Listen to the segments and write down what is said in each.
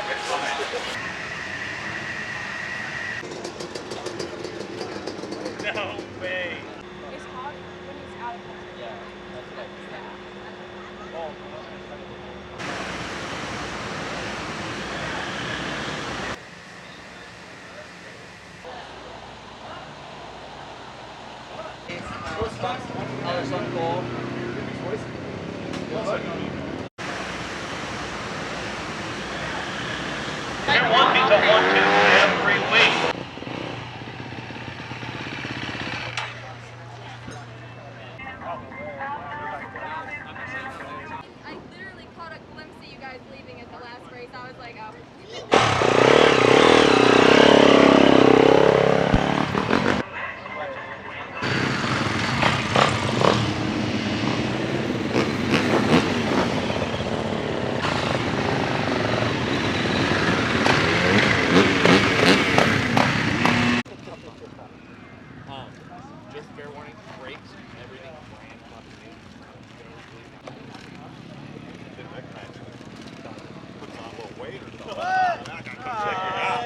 No way. Is hot when he's out of country. Yeah, that's what I Oh, Alex on call. You're wanting to 1-2 every week. I literally caught a glimpse of you guys leaving at the last race. I was like, oh. Just fair warning, brakes, everything brand fucking new. Puts on a little weight or something. I gotta come check it out.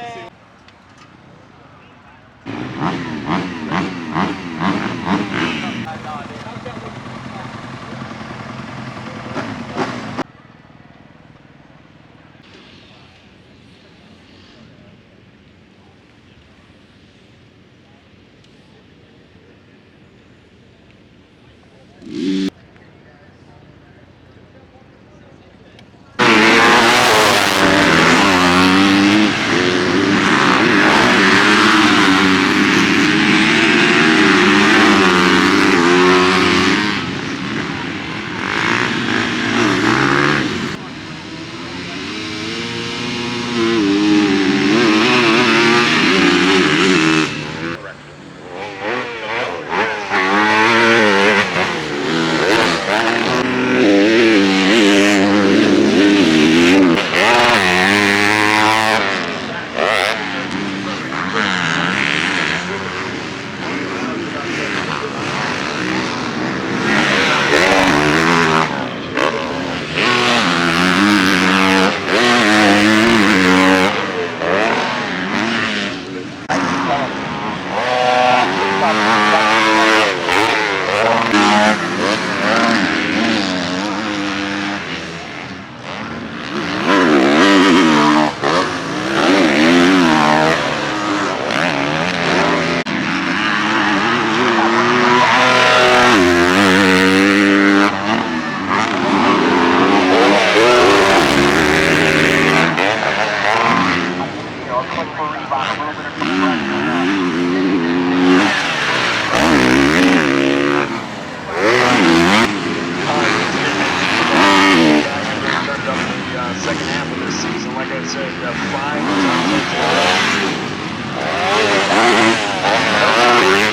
Second half of this season, like I said, 5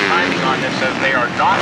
timing on this as they are not.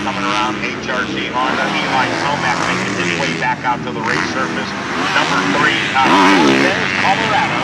coming around HRC Honda. Eli Tomac making his way back out to the race surface. Number 3, Colorado.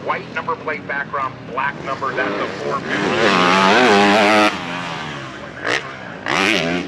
White number plate background, black number, that's a 450.